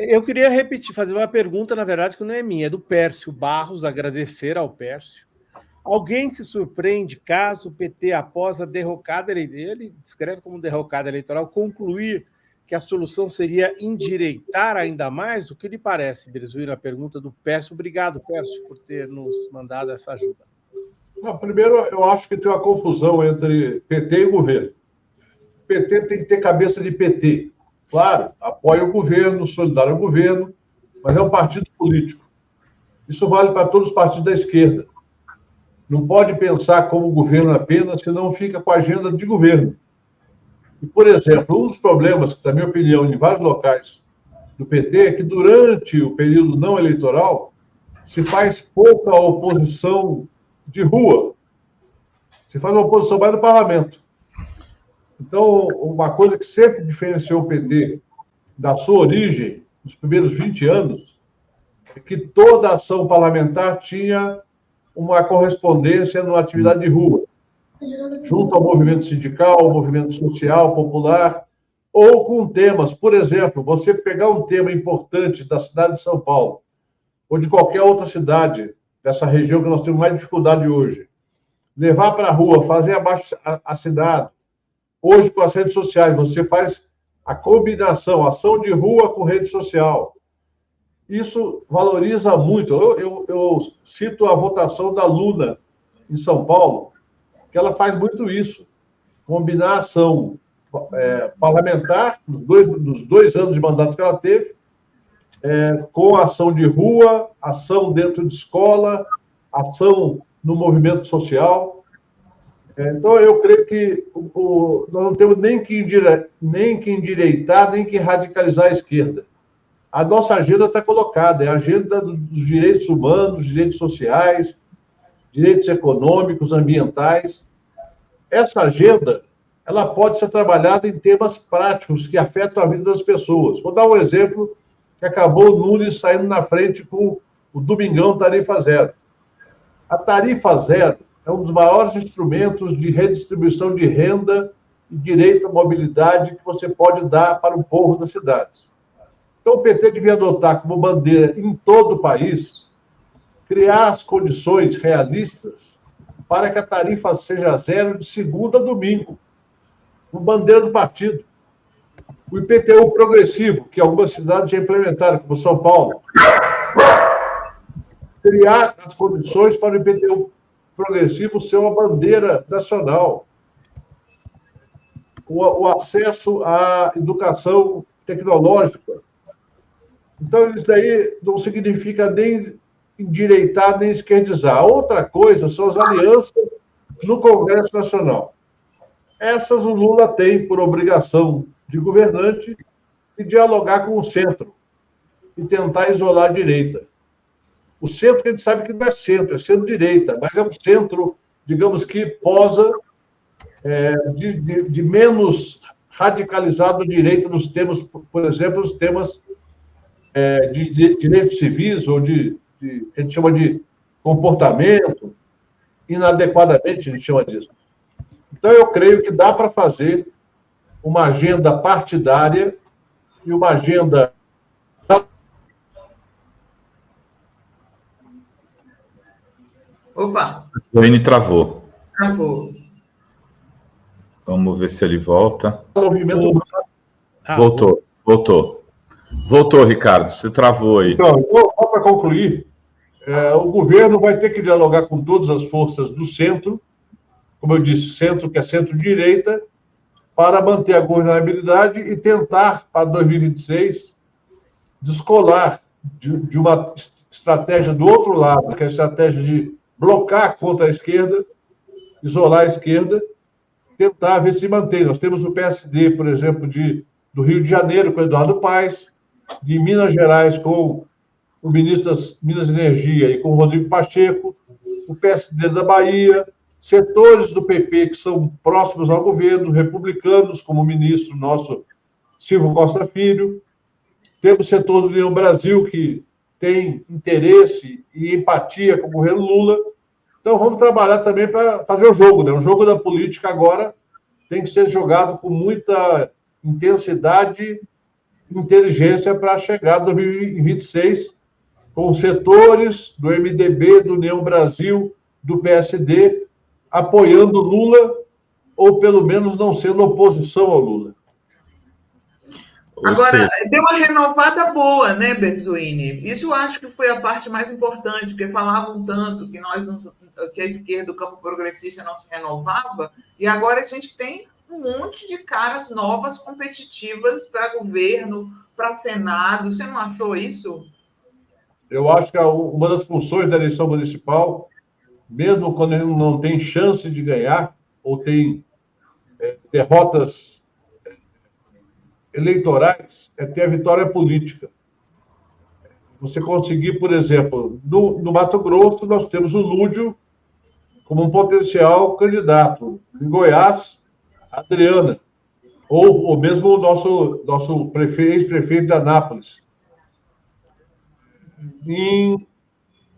Eu queria repetir, fazer uma pergunta, na verdade, que não é minha, é do Pércio Barros, agradecer ao Pércio. Alguém se surpreende caso o PT, após a derrocada, ele descreve como derrocada eleitoral, concluir que a solução seria endireitar ainda mais? O que lhe parece, Brizuíno, a pergunta do Pércio? Obrigado, Pércio, por ter nos mandado essa ajuda. Não, primeiro, eu acho que tem uma confusão entre PT e governo. O PT tem que ter cabeça de PT. Claro, apoia o governo, solidário ao governo, mas é um partido político. Isso vale para todos os partidos da esquerda. Não pode pensar como governo apenas, senão fica com a agenda de governo. E, por exemplo, um dos problemas, na minha opinião, em vários locais do PT, é que durante o período não eleitoral se faz pouca oposição de rua. Se faz uma oposição mais no parlamento. Então, uma coisa que sempre diferenciou o PT da sua origem, nos primeiros 20 anos, é que toda ação parlamentar tinha uma correspondência numa atividade de rua, junto ao movimento sindical, ao movimento social, popular, ou com temas. Por exemplo, você pegar um tema importante da cidade de São Paulo, ou de qualquer outra cidade dessa região que nós temos mais dificuldade hoje, levar para a rua, fazer abaixo-assinado. Hoje, com as redes sociais, você faz a combinação, ação de rua com rede social. Isso valoriza muito. Eu cito a votação da Luna em São Paulo, que ela faz muito isso, combinar a ação parlamentar, nos dois anos de mandato que ela teve, com a ação de rua, ação dentro de escola, ação no movimento social. Então, eu creio que nós não temos nem que endireitar, nem que radicalizar a esquerda. A nossa agenda está colocada, é a agenda dos direitos humanos, direitos sociais, direitos econômicos, ambientais. Essa agenda, ela pode ser trabalhada em temas práticos que afetam a vida das pessoas. Vou dar um exemplo que acabou o Nunes saindo na frente com o Domingão Tarifa Zero. A Tarifa Zero é um dos maiores instrumentos de redistribuição de renda e direito à mobilidade que você pode dar para o povo das cidades. Então, o PT devia adotar como bandeira em todo o país, criar as condições realistas para que a tarifa seja zero de segunda a domingo, como bandeira do partido. O IPTU progressivo, que algumas cidades já implementaram, como São Paulo, criar as condições para o IPTU progressivo ser uma bandeira nacional. O acesso à educação tecnológica. Então, isso daí não significa nem endireitar, nem esquerdizar. Outra coisa são as alianças no Congresso Nacional. Essas o Lula tem por obrigação de governante de dialogar com o centro e tentar isolar a direita. O centro, que a gente sabe que não é centro-direita, mas é um centro, digamos que posa de menos radicalizado direita nos temas, por exemplo, os temas de direitos civis ou que a gente chama de comportamento, inadequadamente a gente chama disso. Então, eu creio que dá para fazer uma agenda partidária e uma agenda... Opa! O N travou. Travou. Vamos ver se ele volta. Voltou. Voltou, Ricardo. Você travou aí. Então, só para concluir, o governo vai ter que dialogar com todas as forças do centro, como eu disse, centro que é centro-direita, para manter a governabilidade e tentar, para 2026, descolar de uma estratégia do outro lado, que é a estratégia de bloquear contra a esquerda, isolar a esquerda, tentar ver se mantém. Nós temos o PSD, por exemplo, do Rio de Janeiro, com o Eduardo Paes, de Minas Gerais, com o ministro das Minas e Energia e com o Rodrigo Pacheco, o PSD da Bahia, setores do PP que são próximos ao governo, republicanos, como o ministro nosso Silvio Costa Filho. Temos o setor do União Brasil, que tem interesse e empatia com o governo Lula. Então, vamos trabalhar também para fazer o jogo, né? O jogo da política agora tem que ser jogado com muita intensidade inteligência para chegar em 2026 com setores do MDB, do União Brasil, do PSD, apoiando Lula, ou pelo menos não sendo oposição ao Lula. Agora, deu uma renovada boa, né, Berzoini? Isso eu acho que foi a parte mais importante, porque falavam tanto que que a esquerda, o campo progressista não se renovava, e agora a gente tem um monte de caras novas, competitivas para governo, para Senado. Você não achou isso? Eu acho que uma das funções da eleição municipal, mesmo quando ele não tem chance de ganhar, ou tem derrotas eleitorais, é ter a vitória política. Você conseguir, por exemplo, no Mato Grosso, nós temos o Lúdio como um potencial candidato. Em Goiás, a Adriana, ou mesmo o nosso ex-prefeito de Anápolis. Em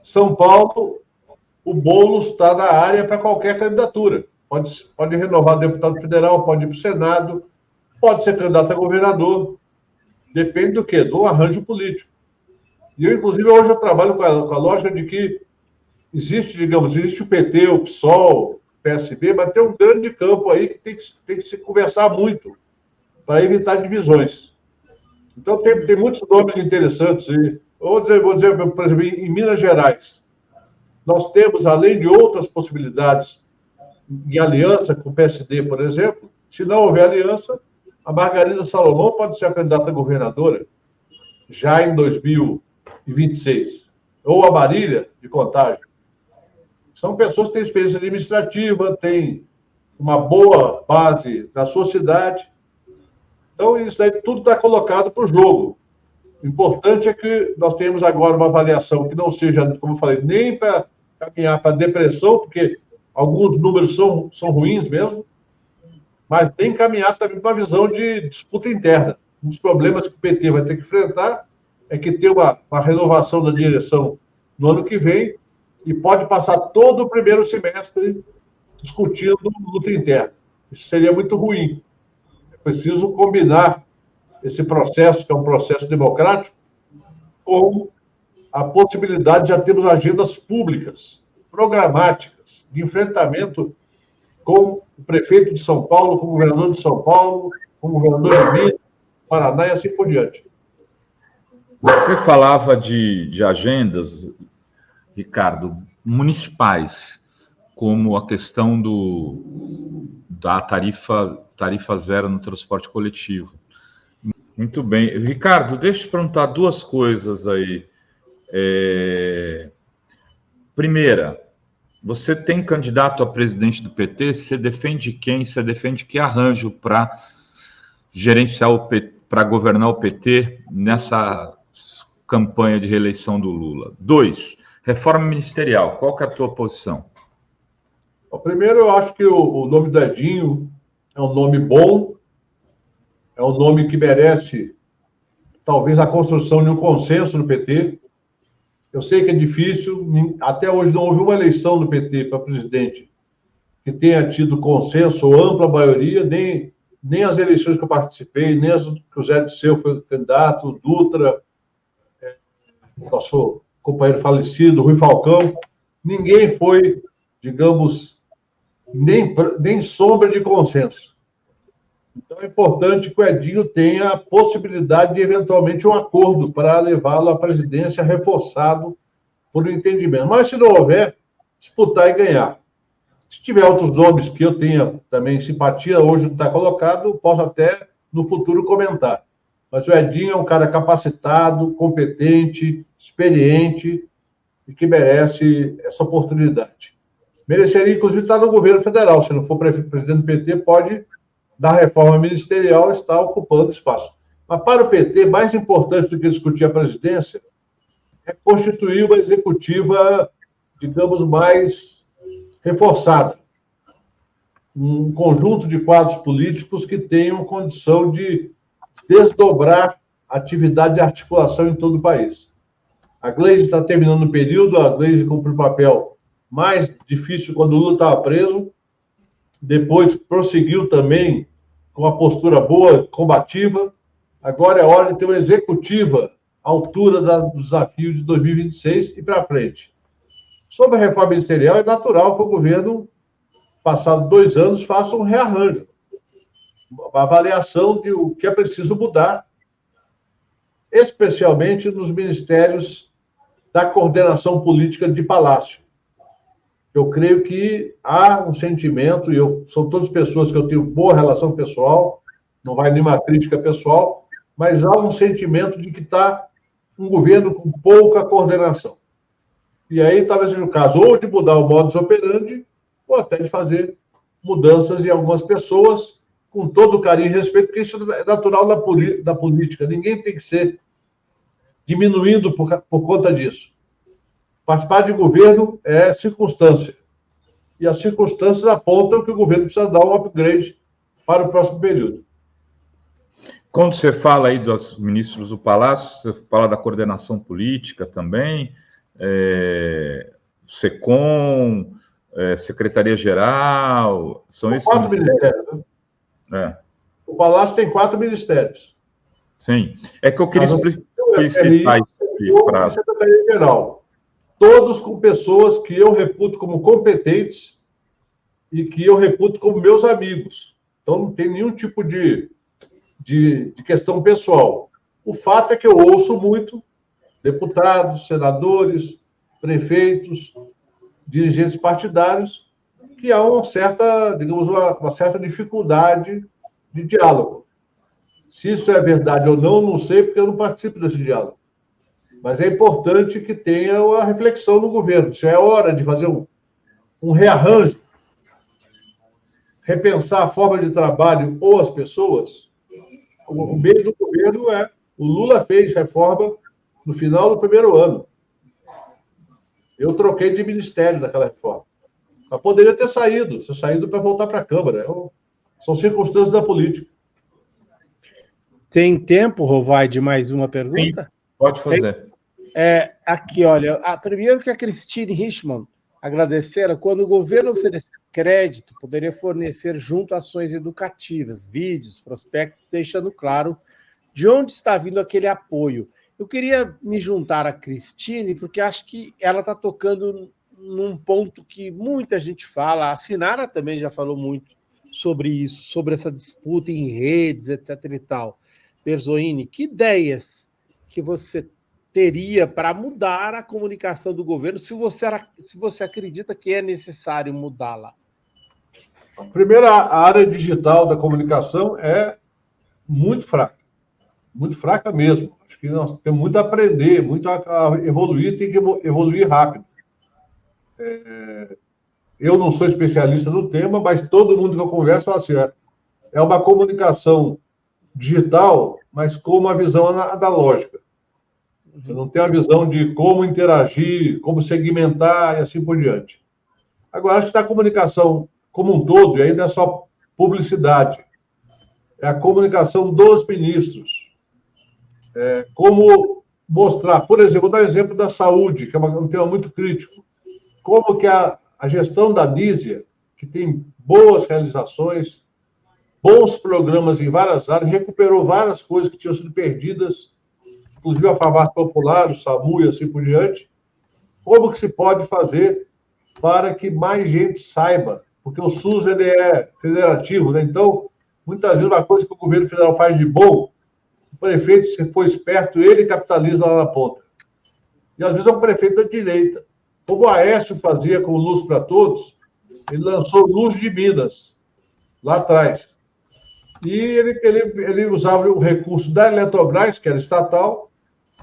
São Paulo, o Boulos está na área para qualquer candidatura. Pode renovar deputado federal, pode ir para o Senado, pode ser candidato a governador. Depende do quê? Do arranjo político. E eu, inclusive, hoje eu trabalho com a lógica de que existe o PT, o PSOL, o PSB, mas tem um grande campo aí que tem que se conversar muito para evitar divisões. Então, tem muitos nomes interessantes aí. Vou dizer, por exemplo, em Minas Gerais, nós temos, além de outras possibilidades, em aliança com o PSD, por exemplo, se não houver aliança, a Margarida Salomão pode ser a candidata a governadora já em 2026. Ou a Marília, de Contagem. São pessoas que têm experiência administrativa, têm uma boa base na sua cidade. Então, isso aí tudo está colocado para o jogo. O importante é que nós tenhamos agora uma avaliação que não seja, como eu falei, nem para caminhar para depressão, porque alguns números são ruins mesmo, mas tem que caminhar também para uma visão de disputa interna. Um dos problemas que o PT vai ter que enfrentar é que tem uma renovação da direção no ano que vem e pode passar todo o primeiro semestre discutindo luta interna. Isso seria muito ruim. É preciso combinar esse processo, que é um processo democrático, com a possibilidade de já termos agendas públicas, programáticas, de enfrentamento com o prefeito de São Paulo, com o governador de São Paulo, com o governador de Minas, Paraná e assim por diante. Você falava de agendas, Ricardo, municipais, como a questão da tarifa zero no transporte coletivo. Muito bem. Ricardo, deixa eu te perguntar duas coisas aí. Primeira, você tem candidato a presidente do PT, você defende quem? Você defende que arranjo para gerenciar para governar o PT nessa campanha de reeleição do Lula? 2, reforma ministerial. Qual que é a tua posição? Primeiro, eu acho que o nome do Edinho é um nome bom, é um nome que merece, talvez, a construção de um consenso no PT. Eu sei que é difícil, até hoje não houve uma eleição do PT para presidente que tenha tido consenso ou ampla maioria, nem as eleições que eu participei, nem as que o Zé Disseu foi candidato, o Dutra, nosso companheiro falecido, Rui Falcão, ninguém foi, digamos, nem sombra de consenso. Então é importante que o Edinho tenha a possibilidade de, eventualmente, um acordo para levá-lo à presidência reforçado por um entendimento. Mas, se não houver, disputar e ganhar. Se tiver outros nomes que eu tenha também simpatia, hoje não está colocado, posso até, no futuro, comentar. Mas o Edinho é um cara capacitado, competente, experiente e que merece essa oportunidade. Mereceria, inclusive, estar no governo federal. Se não for presidente do PT, pode, da reforma ministerial, estar ocupando espaço. Mas para o PT, mais importante do que discutir a presidência é constituir uma executiva, digamos, mais reforçada. Um conjunto de quadros políticos que tenham condição de desdobrar a atividade de articulação em todo o país. A Gleisi está terminando o período, a Gleisi cumpriu o papel mais difícil quando o Lula estava preso, depois prosseguiu também com uma postura boa, combativa, Agora é hora de ter uma executiva à altura do desafio de 2026 e para frente. Sobre a reforma ministerial, é natural que o governo, passados 2 anos, faça um rearranjo, uma avaliação de o que é preciso mudar, especialmente nos ministérios da coordenação política de Palácio. Eu creio que há um sentimento, e são todas pessoas que eu tenho boa relação pessoal, não vai nenhuma crítica pessoal, mas há um sentimento de que está um governo com pouca coordenação. E aí talvez seja o caso ou de mudar o modus operandi, ou até de fazer mudanças em algumas pessoas, com todo o carinho e respeito, porque isso é natural da política. Ninguém tem que ser diminuído por conta disso. Participar de governo é circunstância. E as circunstâncias apontam que o governo precisa dar um upgrade para o próximo período. Quando você fala aí dos ministros do Palácio, você fala da coordenação política também, SECOM, Secretaria-Geral, são esses 4 ministérios. Né? O Palácio tem 4 ministérios. Sim. É que eu queria explicitar isso para a Secretaria-Geral. Todos com pessoas que eu reputo como competentes e que eu reputo como meus amigos. Então, não tem nenhum tipo de questão pessoal. O fato é que eu ouço muito deputados, senadores, prefeitos, dirigentes partidários, que há uma certa, digamos, uma certa dificuldade de diálogo. Se isso é verdade ou não, não sei, porque eu não participo desse diálogo. Mas é importante que tenha uma reflexão no governo. Se é hora de fazer um rearranjo, repensar a forma de trabalho ou as pessoas, o meio do governo é... O Lula fez reforma no final do primeiro ano. Eu troquei de ministério naquela reforma. Mas poderia ter saído para voltar para a Câmara. São circunstâncias da política. Tem tempo, Rovai, de mais uma pergunta? Sim, pode fazer. Aqui, olha, primeiro que a Christine Richman agradecer, quando o governo oferecer crédito, poderia fornecer junto ações educativas, vídeos, prospectos, deixando claro de onde está vindo aquele apoio. Eu queria me juntar a Christine, porque acho que ela está tocando num ponto que muita gente fala, a Sinara também já falou muito sobre isso, sobre essa disputa em redes, etc. e tal. Berzoini, que ideias que você teria para mudar a comunicação do governo, se você acredita que é necessário mudá-la? Primeiro, a área digital da comunicação é muito fraca mesmo. Acho que nós temos muito a aprender, muito a evoluir, tem que evoluir rápido. Eu não sou especialista no tema, mas todo mundo que eu converso fala assim, é uma comunicação digital, mas com uma visão analógica. Você não tem a visão de como interagir, como segmentar e assim por diante. Agora, acho que a comunicação como um todo, e aí não é só publicidade, é a comunicação dos ministros. Como mostrar, por exemplo, vou dar exemplo da saúde, que é um tema muito crítico. Como que a gestão da Nízia, que tem boas realizações, bons programas em várias áreas, recuperou várias coisas que tinham sido perdidas, inclusive a farmácia popular, o SAMU e assim por diante. Como que se pode fazer para que mais gente saiba? Porque o SUS ele é federativo, né? Então, muitas vezes, uma coisa que o governo federal faz de bom, o prefeito, se for esperto, ele capitaliza lá na ponta. E, às vezes, é um prefeito da direita. Como o Aécio fazia com o Luz para Todos, ele lançou Luz de Minas, lá atrás. E ele usava o recurso da Eletrobras, que era estatal,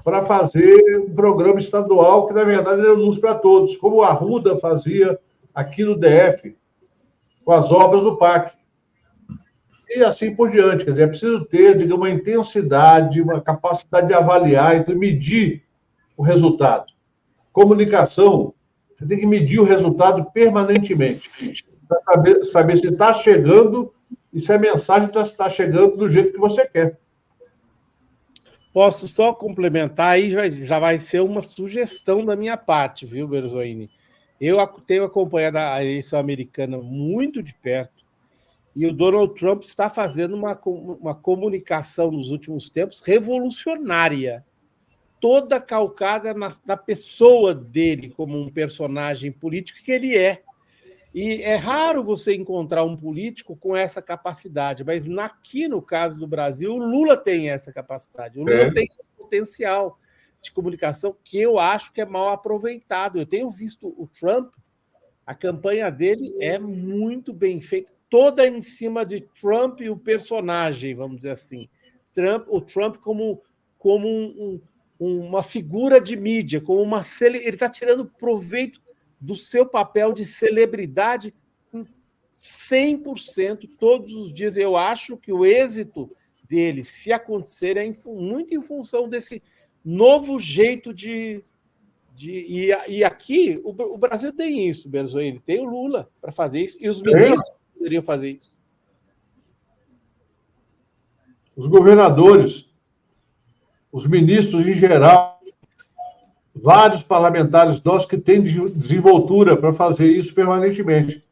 para fazer um programa estadual que, na verdade, era Luz para Todos, como o Arruda fazia aqui no DF, com as obras do PAC. E assim por diante. Quer dizer, é preciso ter, digamos, uma intensidade, uma capacidade de avaliar e de medir o resultado. Comunicação, você tem que medir o resultado permanentemente, para saber se está chegando e se a mensagem está chegando do jeito que você quer. Posso só complementar, aí já vai ser uma sugestão da minha parte, viu, Berzoini? Eu tenho acompanhado a eleição americana muito de perto E o Donald Trump está fazendo uma comunicação nos últimos tempos revolucionária, toda calcada na pessoa dele como um personagem político que ele é. E é raro você encontrar um político com essa capacidade, mas aqui, no caso do Brasil, o Lula tem essa capacidade, o Lula tem esse potencial de comunicação que eu acho que é mal aproveitado. Eu tenho visto o Trump, a campanha dele é muito bem feita, toda em cima de Trump e o personagem, vamos dizer assim. O Trump como uma figura de mídia, como ele está tirando proveito do seu papel de celebridade em 100% todos os dias. Eu acho que o êxito dele, se acontecer, é muito em função desse novo jeito E aqui, o Brasil tem isso, Berzoini, tem o Lula para fazer isso, e os ministros poderiam fazer isso. Os governadores, os ministros em geral, vários parlamentares nossos que têm desenvoltura para fazer isso permanentemente.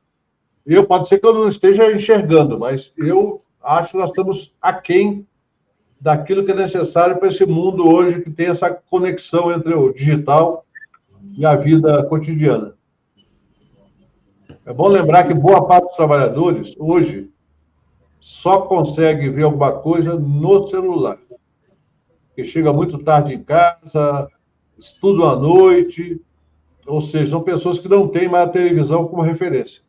Pode ser que eu não esteja enxergando, mas eu acho que nós estamos aquém daquilo que é necessário para esse mundo hoje que tem essa conexão entre o digital e a vida cotidiana. É bom lembrar que boa parte dos trabalhadores, hoje, só consegue ver alguma coisa no celular. Porque chega muito tarde em casa, estudam à noite, ou seja, são pessoas que não têm mais a televisão como referência.